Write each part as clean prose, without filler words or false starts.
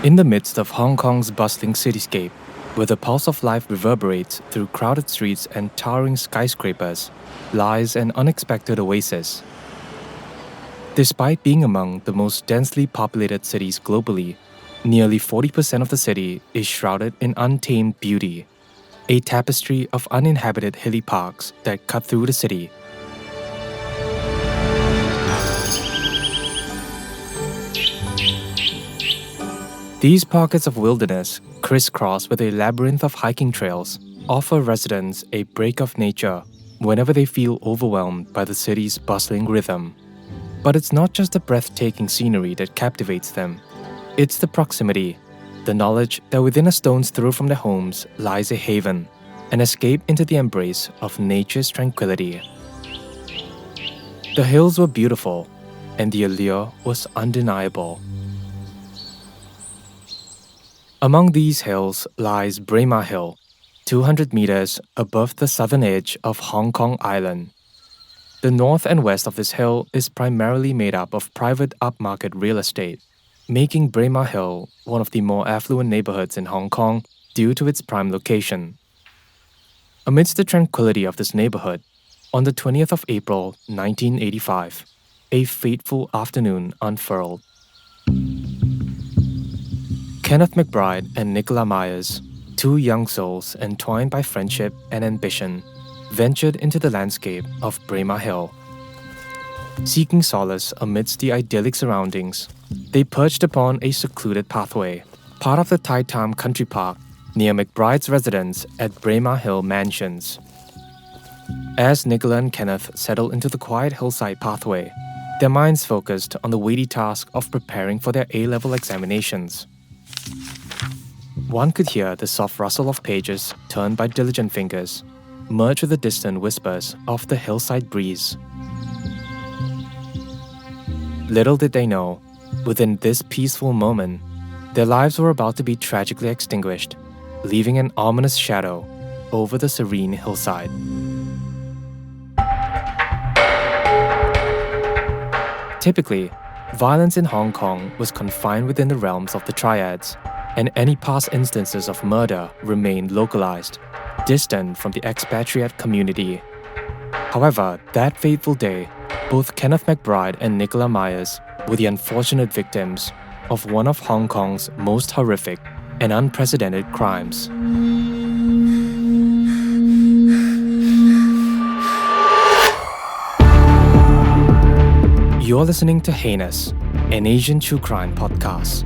In the midst of Hong Kong's bustling cityscape, where the pulse of life reverberates through crowded streets and towering skyscrapers, lies an unexpected oasis. Despite being among the most densely populated cities globally, nearly 40% of the city is shrouded in untamed beauty, a tapestry of uninhabited hilly parks that cut through the city. These pockets of wilderness, crisscrossed with a labyrinth of hiking trails, offer residents a break of nature whenever they feel overwhelmed by the city's bustling rhythm. But it's not just the breathtaking scenery that captivates them. It's the proximity, the knowledge that within a stone's throw from their homes lies a haven, an escape into the embrace of nature's tranquility. The hills were beautiful, and the allure was undeniable. Among these hills lies Braemar Hill, 200 meters above the southern edge of Hong Kong Island. The north and west of this hill is primarily made up of private upmarket real estate, making Braemar Hill one of the more affluent neighborhoods in Hong Kong due to its prime location. Amidst the tranquility of this neighborhood, on the 20th of April 1985, a fateful afternoon unfurled. Kenneth McBride and Nicola Myers, two young souls entwined by friendship and ambition, ventured into the landscape of Braemar Hill. Seeking solace amidst the idyllic surroundings, they perched upon a secluded pathway, part of the Tai Tam Country Park, near McBride's residence at Braemar Hill Mansions. As Nicola and Kenneth settled into the quiet hillside pathway, their minds focused on the weighty task of preparing for their A-level examinations. One could hear the soft rustle of pages turned by diligent fingers, merge with the distant whispers of the hillside breeze. Little did they know, within this peaceful moment, their lives were about to be tragically extinguished, leaving an ominous shadow over the serene hillside. Typically, violence in Hong Kong was confined within the realms of the triads, and any past instances of murder remained localized, distant from the expatriate community. However, that fateful day, both Kenneth McBride and Nicola Myers were the unfortunate victims of one of Hong Kong's most horrific and unprecedented crimes. You're listening to Heinous, an Asian true crime podcast,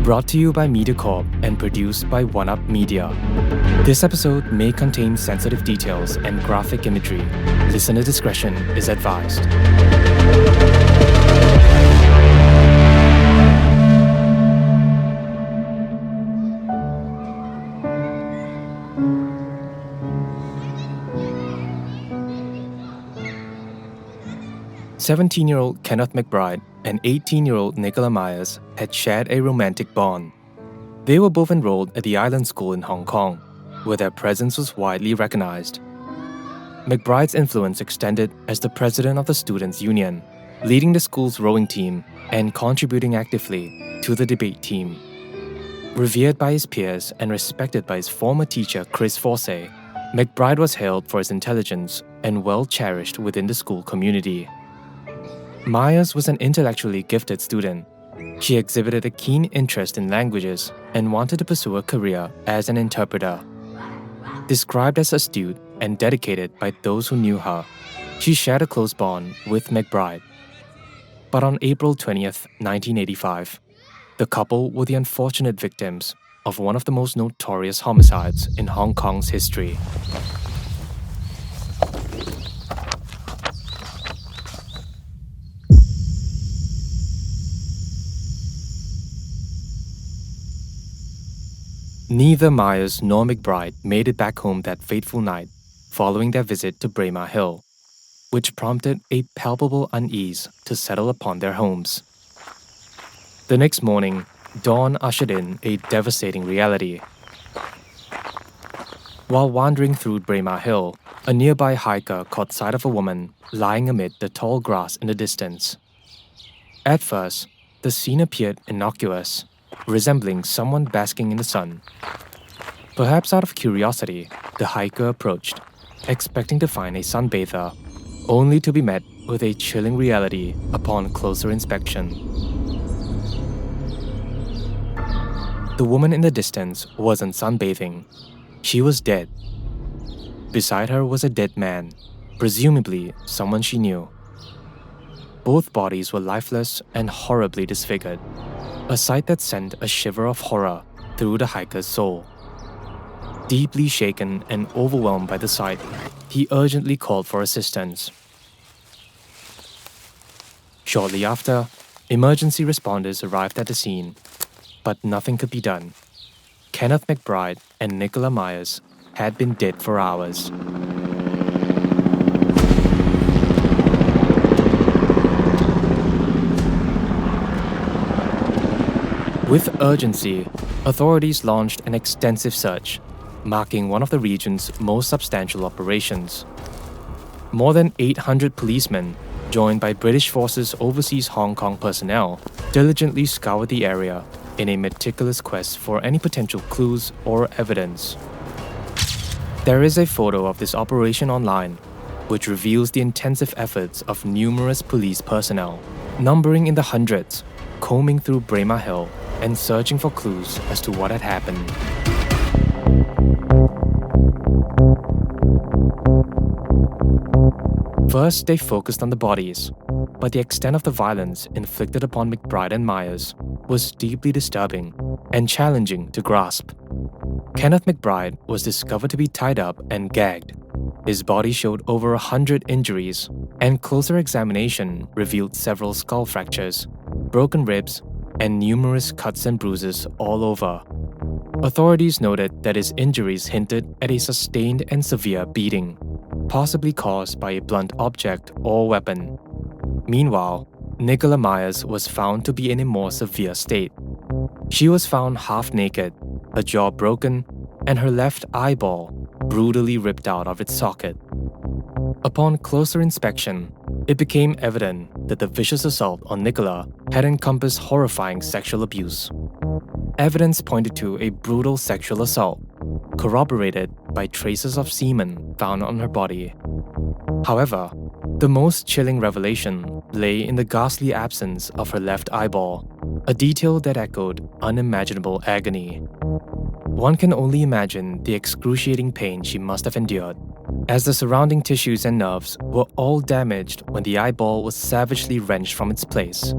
brought to you by MediaCorp and produced by One Up Media. This episode may contain sensitive details and graphic imagery. Listener discretion is advised. "17-year-old Kenneth McBride and 18-year-old Nicola Myers had shared a romantic bond. They were both enrolled at the Island School in Hong Kong, where their presence was widely recognized. McBride's influence extended as the president of the Students' Union, leading the school's rowing team and contributing actively to the debate team. Revered by his peers and respected by his former teacher Chris Forsey, McBride was hailed for his intelligence and well cherished within the school community. Myers was an intellectually gifted student. She exhibited a keen interest in languages and wanted to pursue a career as an interpreter. Described as astute and dedicated by those who knew her, she shared a close bond with McBride. But on April 20th, 1985, the couple were the unfortunate victims of one of the most notorious homicides in Hong Kong's history. Neither Myers nor McBride made it back home that fateful night following their visit to Braemar Hill, which prompted a palpable unease to settle upon their homes. The next morning, dawn ushered in a devastating reality. While wandering through Braemar Hill, a nearby hiker caught sight of a woman lying amid the tall grass in the distance. At first, the scene appeared innocuous, resembling someone basking in the sun. Perhaps out of curiosity, the hiker approached, expecting to find a sunbather, only to be met with a chilling reality upon closer inspection. The woman in the distance wasn't sunbathing. She was dead. Beside her was a dead man, presumably someone she knew. Both bodies were lifeless and horribly disfigured, a sight that sent a shiver of horror through the hiker's soul. Deeply shaken and overwhelmed by the sight, he urgently called for assistance. Shortly after, emergency responders arrived at the scene, but nothing could be done. Kenneth McBride and Nicola Myers had been dead for hours. With urgency, authorities launched an extensive search, marking one of the region's most substantial operations. More than 800 policemen, joined by British Forces Overseas Hong Kong personnel, diligently scoured the area in a meticulous quest for any potential clues or evidence. There is a photo of this operation online, which reveals the intensive efforts of numerous police personnel, numbering in the hundreds, combing through Braemar Hill and searching for clues as to what had happened. First, they focused on the bodies, but the extent of the violence inflicted upon McBride and Myers was deeply disturbing and challenging to grasp. Kenneth McBride was discovered to be tied up and gagged. His body showed over 100 injuries, and closer examination revealed several skull fractures, broken ribs, and numerous cuts and bruises all over. Authorities noted that his injuries hinted at a sustained and severe beating, possibly caused by a blunt object or weapon. Meanwhile, Nicola Myers was found to be in a more severe state. She was found half naked, her jaw broken, and her left eyeball brutally ripped out of its socket. Upon closer inspection, it became evident that the vicious assault on Nicola had encompassed horrifying sexual abuse. Evidence pointed to a brutal sexual assault, corroborated by traces of semen found on her body. However, the most chilling revelation lay in the ghastly absence of her left eyeball, a detail that echoed unimaginable agony. One can only imagine the excruciating pain she must have endured, as the surrounding tissues and nerves were all damaged when the eyeball was savagely wrenched from its place.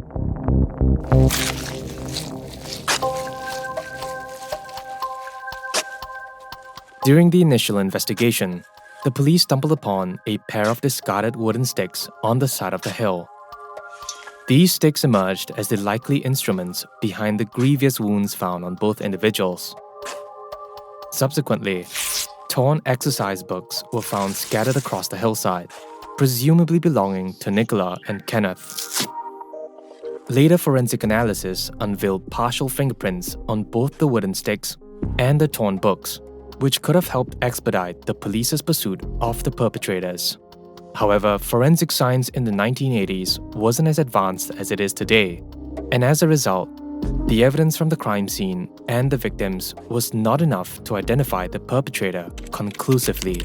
During the initial investigation, the police stumbled upon a pair of discarded wooden sticks on the side of the hill. These sticks emerged as the likely instruments behind the grievous wounds found on both individuals. Subsequently, torn exercise books were found scattered across the hillside, presumably belonging to Nicola and Kenneth. Later forensic analysis unveiled partial fingerprints on both the wooden sticks and the torn books, which could have helped expedite the police's pursuit of the perpetrators. However, forensic science in the 1980s wasn't as advanced as it is today, and as a result, the evidence from the crime scene and the victims was not enough to identify the perpetrator conclusively.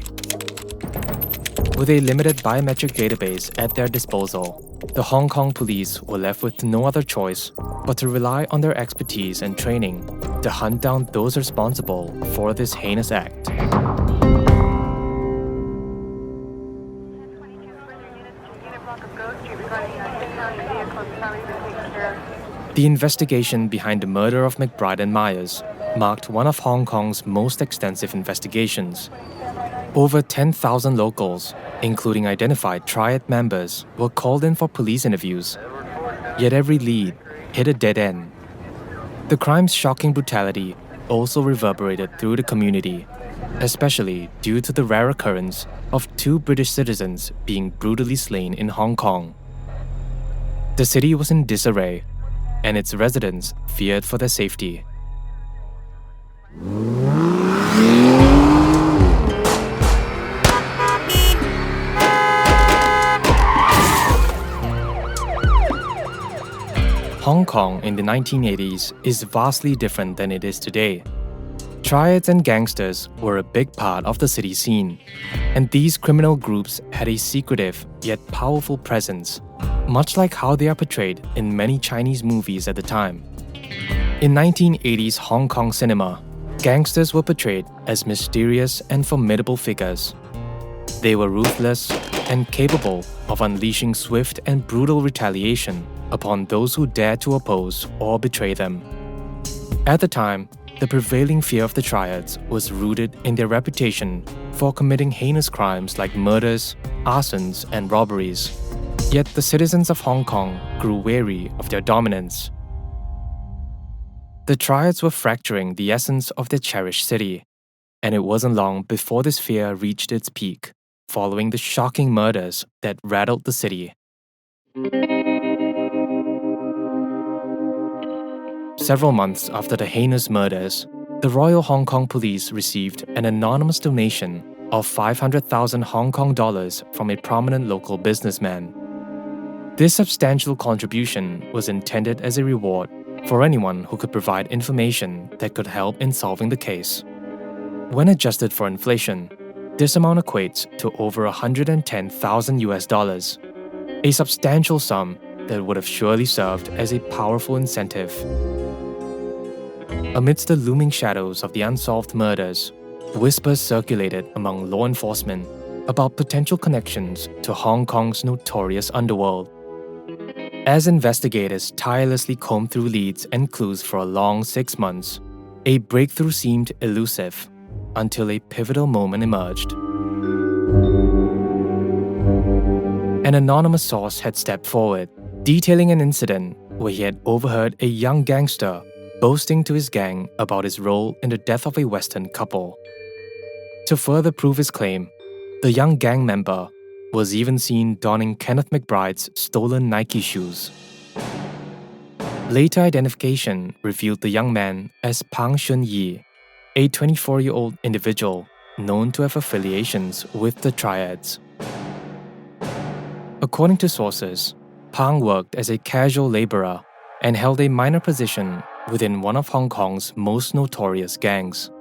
With a limited biometric database at their disposal, the Hong Kong police were left with no other choice but to rely on their expertise and training to hunt down those responsible for this heinous act. The investigation behind the murder of McBride and Myers marked one of Hong Kong's most extensive investigations. Over 10,000 locals, including identified triad members, were called in for police interviews. Yet every lead hit a dead end. The crime's shocking brutality also reverberated through the community, especially due to the rare occurrence of 2 British citizens being brutally slain in Hong Kong. The city was in disarray, and its residents feared for their safety. Hong Kong in the 1980s is vastly different than it is today. Triads and gangsters were a big part of the city scene, and these criminal groups had a secretive yet powerful presence, much like how they are portrayed in many Chinese movies at the time. In 1980s Hong Kong cinema, gangsters were portrayed as mysterious and formidable figures. They were ruthless and capable of unleashing swift and brutal retaliation upon those who dared to oppose or betray them. At the time, the prevailing fear of the triads was rooted in their reputation for committing heinous crimes like murders, arsons, and robberies. Yet the citizens of Hong Kong grew wary of their dominance. The triads were fracturing the essence of their cherished city, and it wasn't long before this fear reached its peak, following the shocking murders that rattled the city. Several months after the heinous murders, the Royal Hong Kong Police received an anonymous donation of 500,000 Hong Kong dollars from a prominent local businessman. This substantial contribution was intended as a reward for anyone who could provide information that could help in solving the case. When adjusted for inflation, this amount equates to over 110,000 US dollars, a substantial sum that would have surely served as a powerful incentive. Amidst the looming shadows of the unsolved murders, whispers circulated among law enforcement about potential connections to Hong Kong's notorious underworld. As investigators tirelessly combed through leads and clues for a long 6 months, a breakthrough seemed elusive until a pivotal moment emerged. An anonymous source had stepped forward, detailing an incident where he had overheard a young gangster boasting to his gang about his role in the death of a Western couple. To further prove his claim, the young gang member was even seen donning Kenneth McBride's stolen Nike shoes. Later identification revealed the young man as Shun-Yee, a 24-year-old individual known to have affiliations with the triads. According to sources, Pang worked as a casual laborer and held a minor position within one of Hong Kong's most notorious gangs.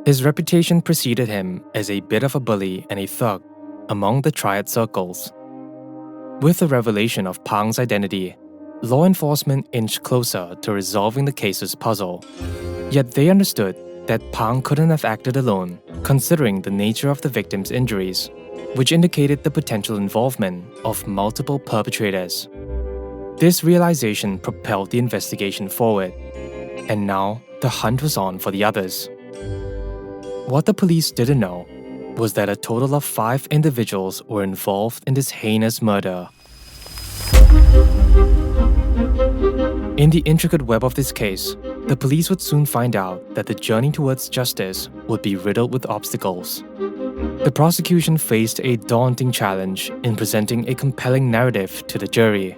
His reputation preceded him as a bit of a bully and a thug among the triad circles. With the revelation of Pang's identity, law enforcement inched closer to resolving the case's puzzle. Yet they understood that Pang couldn't have acted alone, considering the nature of the victim's injuries, which indicated the potential involvement of multiple perpetrators. This realization propelled the investigation forward, and now the hunt was on for the others. What the police didn't know was that a total of 5 individuals were involved in this heinous murder. In the intricate web of this case, the police would soon find out that the journey towards justice would be riddled with obstacles. The prosecution faced a daunting challenge in presenting a compelling narrative to the jury,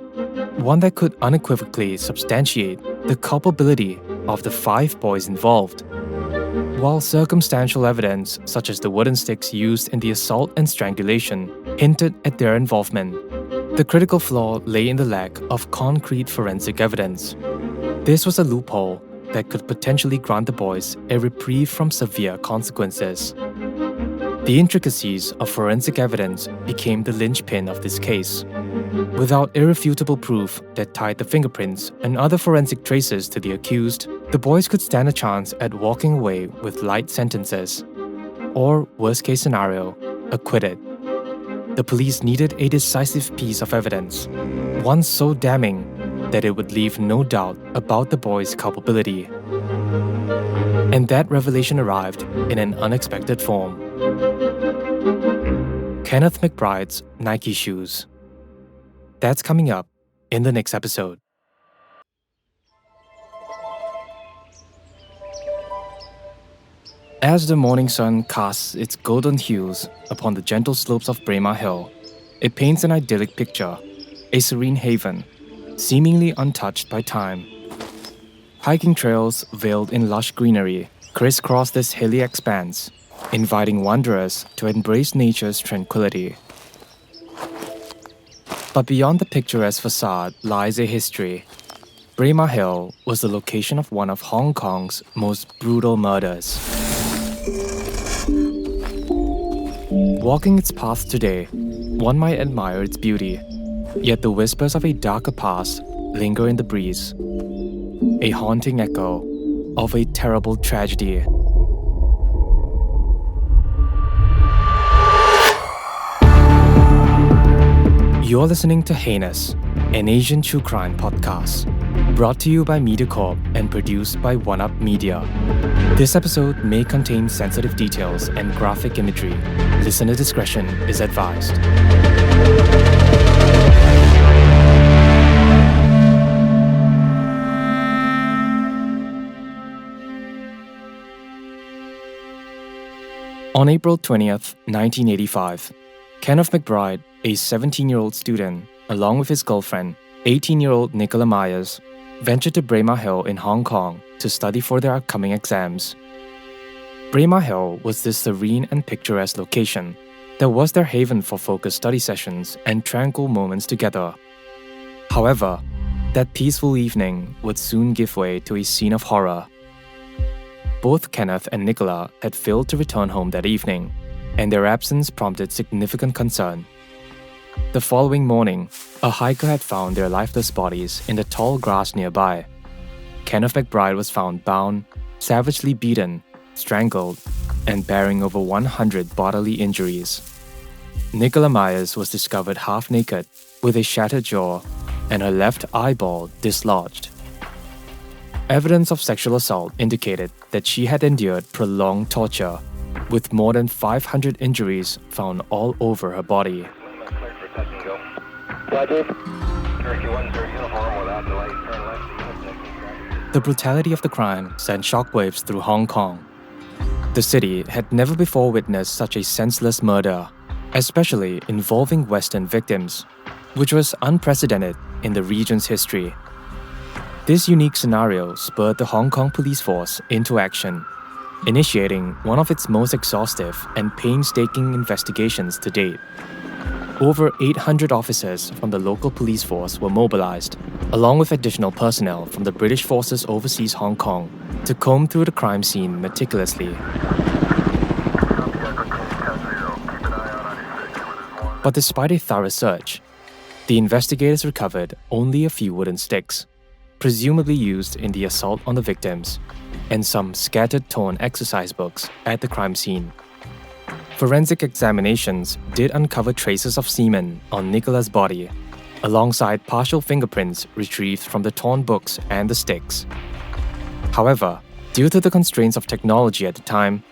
one that could unequivocally substantiate the culpability of the 5 boys involved. While circumstantial evidence, such as the wooden sticks used in the assault and strangulation, hinted at their involvement, the critical flaw lay in the lack of concrete forensic evidence. This was a loophole that could potentially grant the boys a reprieve from severe consequences. The intricacies of forensic evidence became the linchpin of this case. Without irrefutable proof that tied the fingerprints and other forensic traces to the accused, the boys could stand a chance at walking away with light sentences, or, worst case scenario, acquitted. The police needed a decisive piece of evidence, one so damning that it would leave no doubt about the boys' culpability. And that revelation arrived in an unexpected form. Kenneth McBride's Nike shoes. That's coming up in the next episode. As the morning sun casts its golden hues upon the gentle slopes of Braemar Hill, it paints an idyllic picture, a serene haven, seemingly untouched by time. Hiking trails veiled in lush greenery crisscross this hilly expanse, inviting wanderers to embrace nature's tranquility. But beyond the picturesque facade lies a history, Braemar Hill was the location of one of Hong Kong's most brutal murders. Walking its path today, one might admire its beauty, yet the whispers of a darker past linger in the breeze, a haunting echo of a terrible tragedy. You're listening to Heinous, an Asian true crime podcast, brought to you by MediaCorp and produced by One Up Media. This episode may contain sensitive details and graphic imagery. Listener discretion is advised. On April 20th, 1985, Kenneth McBride, a 17-year-old student, along with his girlfriend, 18-year-old Nicola Myers, ventured to Braemar Hill in Hong Kong to study for their upcoming exams. Braemar Hill was this serene and picturesque location that was their haven for focused study sessions and tranquil moments together. However, that peaceful evening would soon give way to a scene of horror. Both Kenneth and Nicola had failed to return home that evening, and their absence prompted significant concern. The following morning, a hiker had found their lifeless bodies in the tall grass nearby. Kenneth McBride was found bound, savagely beaten, strangled, and bearing over 100 bodily injuries. Nicola Myers was discovered half naked, with a shattered jaw and her left eyeball dislodged. Evidence of sexual assault indicated that she had endured prolonged torture, with more than 500 injuries found all over her body. The brutality of the crime sent shockwaves through Hong Kong. The city had never before witnessed such a senseless murder, especially involving Western victims, which was unprecedented in the region's history. This unique scenario spurred the Hong Kong police force into action, initiating one of its most exhaustive and painstaking investigations to date. Over 800 officers from the local police force were mobilized, along with additional personnel from the British forces overseas Hong Kong, to comb through the crime scene meticulously. But despite a thorough search, the investigators recovered only a few wooden sticks, presumably used in the assault on the victims, and some scattered torn exercise books at the crime scene. Forensic examinations did uncover traces of semen on Nicola's body, alongside partial fingerprints retrieved from the torn books and the sticks. However, due to the constraints of technology at the time,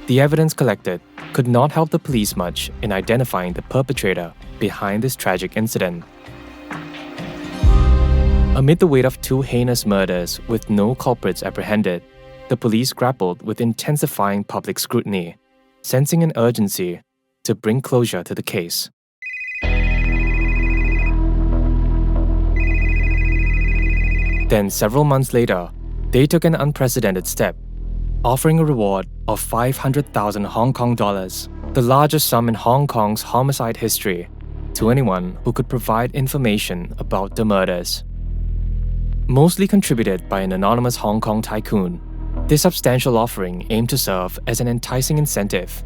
the evidence collected could not help the police much in identifying the perpetrator behind this tragic incident. Amid the weight of two heinous murders with no culprits apprehended, the police grappled with intensifying public scrutiny, sensing an urgency to bring closure to the case. Then, several months later, they took an unprecedented step, offering a reward of 500,000 Hong Kong dollars, the largest sum in Hong Kong's homicide history, to anyone who could provide information about the murders. Mostly contributed by an anonymous Hong Kong tycoon, this substantial offering aimed to serve as an enticing incentive.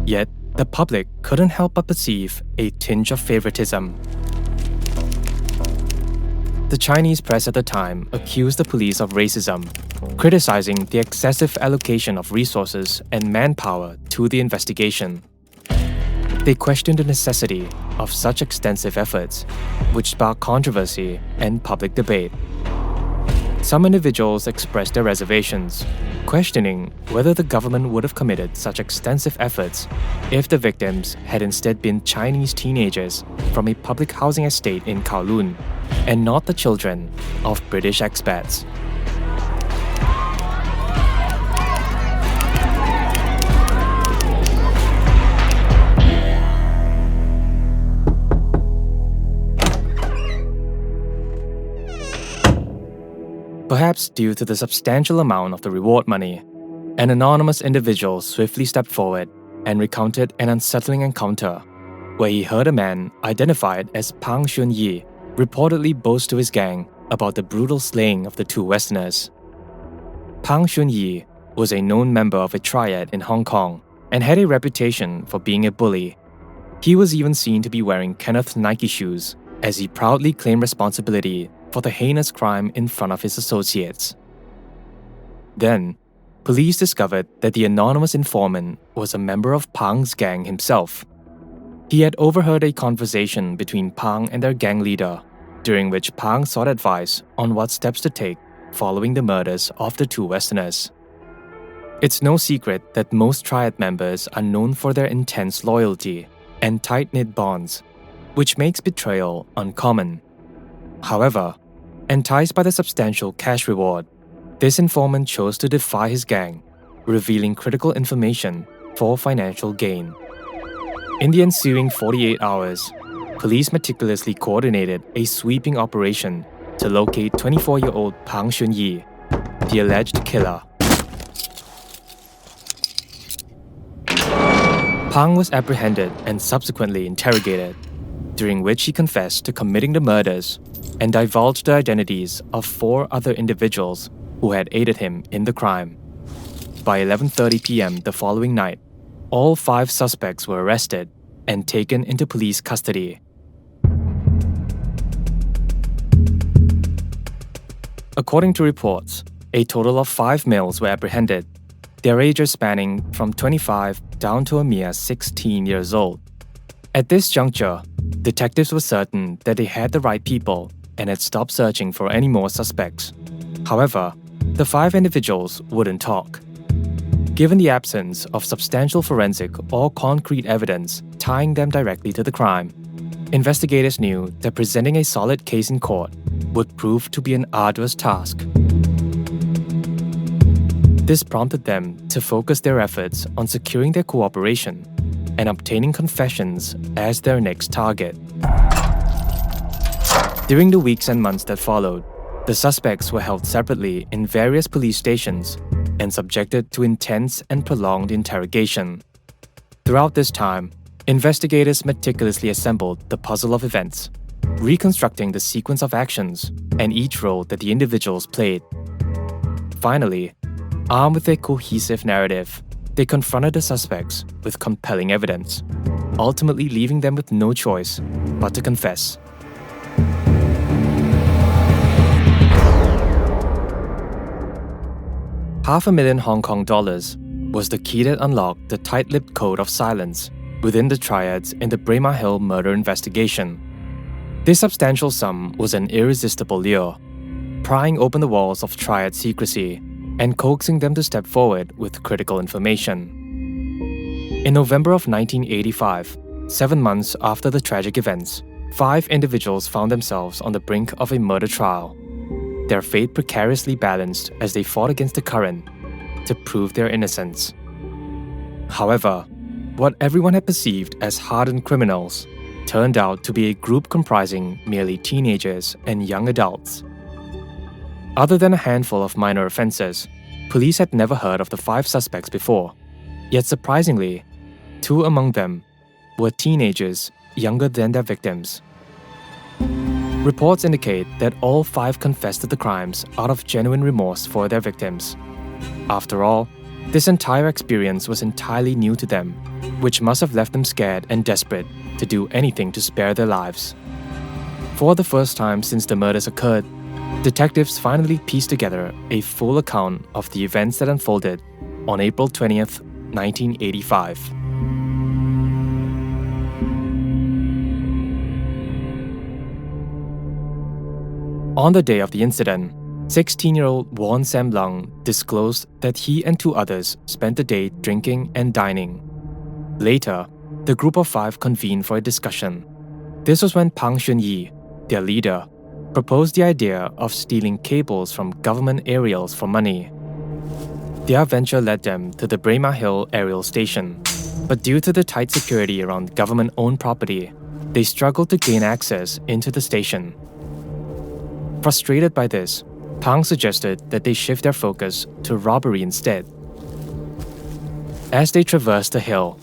Yet, the public couldn't help but perceive a tinge of favoritism. The Chinese press at the time accused the police of racism, criticizing the excessive allocation of resources and manpower to the investigation. They questioned the necessity of such extensive efforts, which sparked controversy and public debate. Some individuals expressed their reservations, questioning whether the government would have committed such extensive efforts if the victims had instead been Chinese teenagers from a public housing estate in Kowloon, and not the children of British expats. Perhaps due to the substantial amount of the reward money, an anonymous individual swiftly stepped forward and recounted an unsettling encounter where he heard a man identified as Shun-Yee reportedly boast to his gang about the brutal slaying of the two Westerners. Shun-Yee was a known member of a triad in Hong Kong and had a reputation for being a bully. He was even seen to be wearing Kenneth's Nike shoes as he proudly claimed responsibility for the heinous crime in front of his associates. Then, police discovered that the anonymous informant was a member of Pang's gang himself. He had overheard a conversation between Pang and their gang leader, during which Pang sought advice on what steps to take following the murders of the two Westerners. It's no secret that most triad members are known for their intense loyalty and tight-knit bonds, which makes betrayal uncommon. However, enticed by the substantial cash reward, this informant chose to defy his gang, revealing critical information for financial gain. In the ensuing 48 hours, police meticulously coordinated a sweeping operation to locate 24-year-old Shun-Yee, the alleged killer. Pang was apprehended and subsequently interrogated, during which he confessed to committing the murders and divulged the identities of 4 other individuals who had aided him in the crime. By 11:30 p.m. the following night, all 5 suspects were arrested and taken into police custody. According to reports, a total of 5 males were apprehended, their ages spanning from 25 down to a mere 16 years old. At this juncture, detectives were certain that they had the right people and had stopped searching for any more suspects. However, the 5 individuals wouldn't talk. Given the absence of substantial forensic or concrete evidence tying them directly to the crime, investigators knew that presenting a solid case in court would prove to be an arduous task. This prompted them to focus their efforts on securing their cooperation and obtaining confessions as their next target. During the weeks and months that followed, the suspects were held separately in various police stations and subjected to intense and prolonged interrogation. Throughout this time, investigators meticulously assembled the puzzle of events, reconstructing the sequence of actions and each role that the individuals played. Finally, armed with a cohesive narrative, they confronted the suspects with compelling evidence, ultimately leaving them with no choice but to confess. $500,000 Hong Kong was the key that unlocked the tight-lipped code of silence within the triads in the Braemar Hill murder investigation. This substantial sum was an irresistible lure, prying open the walls of triad secrecy and coaxing them to step forward with critical information. In November of 1985, 7 months after the tragic events, 5 individuals found themselves on the brink of a murder trial, their fate precariously balanced as they fought against the current to prove their innocence. However, what everyone had perceived as hardened criminals turned out to be a group comprising merely teenagers and young adults. Other than a handful of minor offenses, police had never heard of the 5 suspects before, yet surprisingly, 2 among them were teenagers younger than their victims. Reports indicate that all 5 confessed to the crimes out of genuine remorse for their victims. After all, this entire experience was entirely new to them, which must have left them scared and desperate to do anything to spare their lives. For the first time since the murders occurred, detectives finally pieced together a full account of the events that unfolded on April 20th, 1985. On the day of the incident, 16-year-old Won Sam Lung disclosed that he and 2 others spent the day drinking and dining. Later, the group of 5 convened for a discussion. This was when Shun-Yee, their leader, proposed the idea of stealing cables from government aerials for money. Their venture led them to the Braemar Hill aerial station, but due to the tight security around government-owned property, they struggled to gain access into the station. Frustrated by this, Pang suggested that they shift their focus to robbery instead. As they traversed the hill,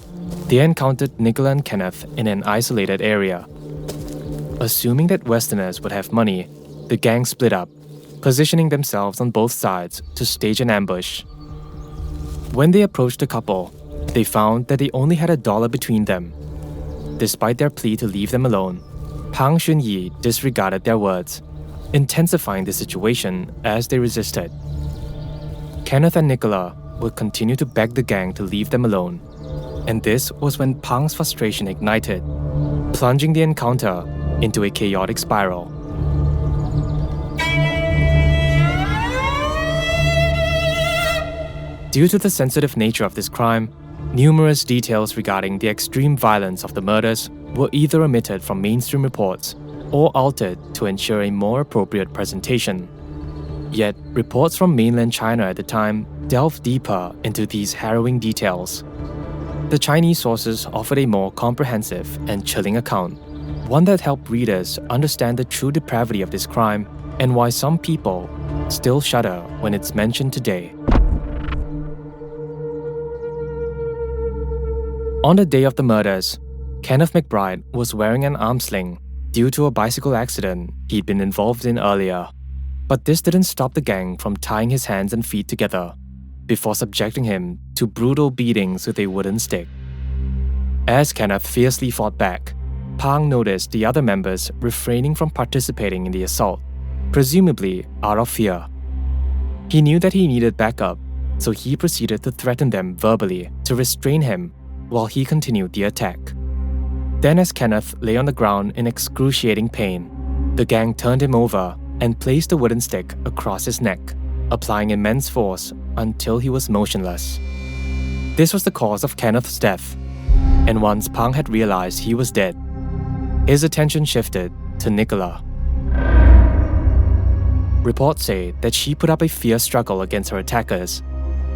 they encountered Nicola and Kenneth in an isolated area. Assuming that Westerners would have money, the gang split up, positioning themselves on both sides to stage an ambush. When they approached the couple, they found that they only had $1 between them. Despite their plea to leave them alone, Shun-Yee disregarded their words, intensifying the situation as they resisted. Kenneth and Nicola would continue to beg the gang to leave them alone, and this was when Pang's frustration ignited, plunging the encounter into a chaotic spiral. Due to the sensitive nature of this crime, numerous details regarding the extreme violence of the murders were either omitted from mainstream reports or altered to ensure a more appropriate presentation. Yet, reports from mainland China at the time delved deeper into these harrowing details. The Chinese sources offered a more comprehensive and chilling account, one that helped readers understand the true depravity of this crime and why some people still shudder when it's mentioned today. On the day of the murders, Kenneth McBride was wearing an arm sling due to a bicycle accident he'd been involved in earlier. But this didn't stop the gang from tying his hands and feet together before subjecting him to brutal beatings with a wooden stick. As Kenneth fiercely fought back, Pang noticed the other members refraining from participating in the assault, presumably out of fear. He knew that he needed backup, so he proceeded to threaten them verbally to restrain him while he continued the attack. Then, as Kenneth lay on the ground in excruciating pain, the gang turned him over and placed a wooden stick across his neck, applying immense force until he was motionless. This was the cause of Kenneth's death, and once Pang had realized he was dead, his attention shifted to Nicola. Reports say that she put up a fierce struggle against her attackers,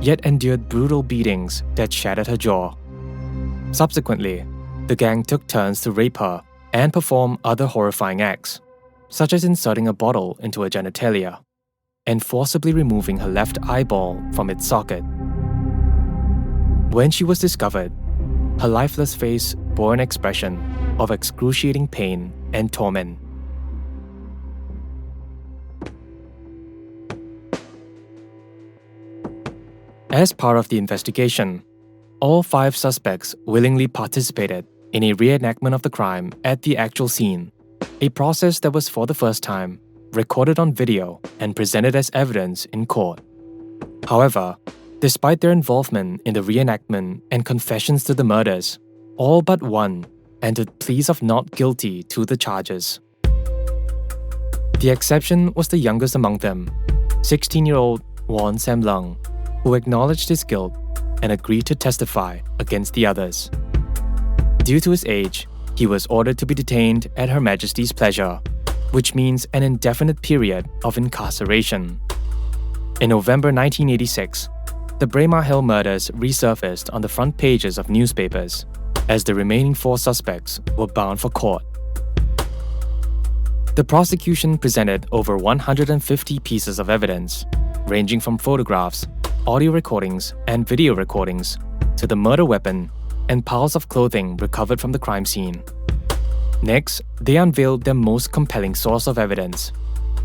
yet endured brutal beatings that shattered her jaw. Subsequently, the gang took turns to rape her and perform other horrifying acts, such as inserting a bottle into her genitalia and forcibly removing her left eyeball from its socket. When she was discovered, her lifeless face bore an expression of excruciating pain and torment. As part of the investigation, all 5 suspects willingly participated in a reenactment of the crime at the actual scene, a process that was for the first time recorded on video and presented as evidence in court. However, despite their involvement in the reenactment and confessions to the murders, all but one entered pleas of not guilty to the charges. The exception was the youngest among them, 16-year-old Won Sam-lung, who acknowledged his guilt and agreed to testify against the others. Due to his age, he was ordered to be detained at Her Majesty's pleasure, which means an indefinite period of incarceration. In November 1986, the Braemar Hill Murders resurfaced on the front pages of newspapers, as the remaining 4 suspects were bound for court. The prosecution presented over 150 pieces of evidence, ranging from photographs, audio recordings, and video recordings, to the murder weapon and piles of clothing recovered from the crime scene. Next, they unveiled their most compelling source of evidence,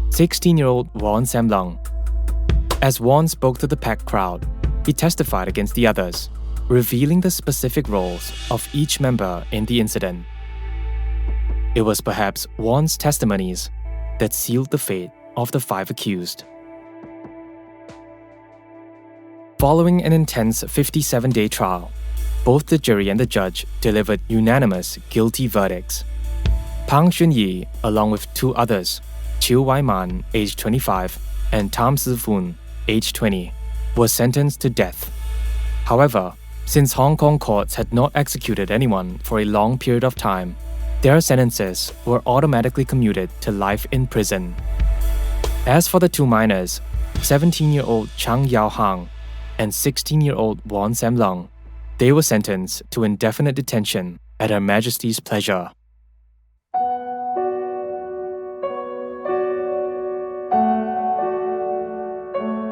16-year-old Won Sam-lung. As Won spoke to the packed crowd, he testified against the others, revealing the specific roles of each member in the incident. It was perhaps Won's testimonies that sealed the fate of the 5 accused. Following an intense 57-day trial, both the jury and the judge delivered unanimous guilty verdicts. Shun-Yee, along with 2 others, Chiu Wai-man, aged 25, and Tam Si-foon, aged 20, were sentenced to death. However, since Hong Kong courts had not executed anyone for a long period of time, their sentences were automatically commuted to life in prison. As for the 2 minors, 17-year-old Chang Yao-hang and 16-year-old Won Sam-lung, they were sentenced to indefinite detention at Her Majesty's pleasure.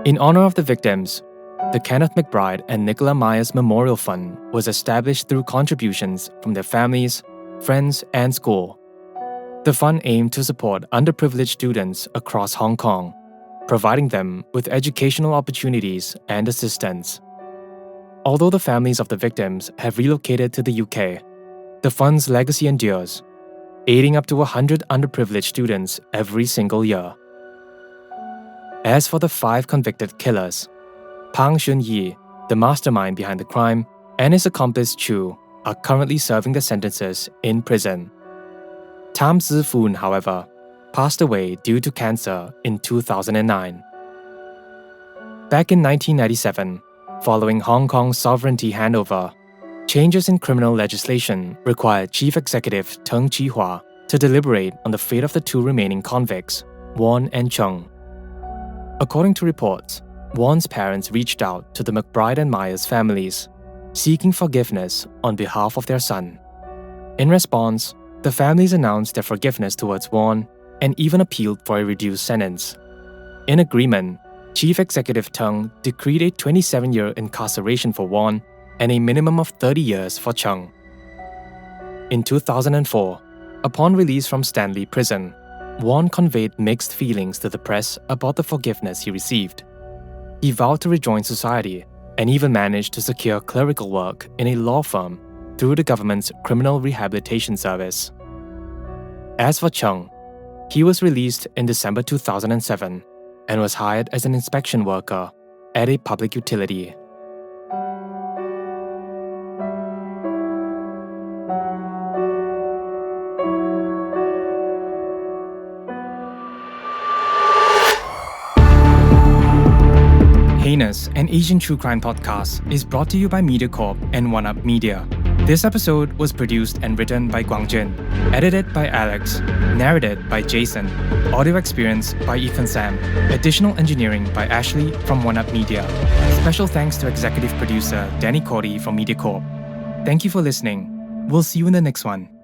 In honor of the victims, the Kenneth McBride and Nicola Myers Memorial Fund was established through contributions from their families, friends, and school. The fund aimed to support underprivileged students across Hong Kong, providing them with educational opportunities and assistance. Although the families of the victims have relocated to the UK, the fund's legacy endures, aiding up to 100 underprivileged students every single year. As for the 5 convicted killers, Shun-Yee, the mastermind behind the crime, and his accomplice Chu are currently serving their sentences in prison. Tam Zi-Foon, however, passed away due to cancer in 2009. Back in 1997, following Hong Kong's sovereignty handover, changes in criminal legislation required Chief Executive Teng Chi-hua to deliberate on the fate of the 2 remaining convicts, Won and Chung. According to reports, Won's parents reached out to the McBride and Myers families, seeking forgiveness on behalf of their son. In response, the families announced their forgiveness towards Won and even appealed for a reduced sentence. In agreement, Chief Executive Teng decreed a 27-year incarceration for Won and a minimum of 30 years for Chung. In 2004, upon release from Stanley Prison, Won conveyed mixed feelings to the press about the forgiveness he received. He vowed to rejoin society and even managed to secure clerical work in a law firm through the government's Criminal Rehabilitation Service. As for Chung, he was released in December 2007 and was hired as an inspection worker at a public utility. Heinous, an Asian true crime podcast, is brought to you by MediaCorp and OneUp Media. This episode was produced and written by Guangjin, edited by Alex, narrated by Jason, audio experience by Ethan Sam, additional engineering by Ashley from OneUp Media. Special thanks to executive producer Danny Cordy from MediaCorp. Thank you for listening. We'll see you in the next one.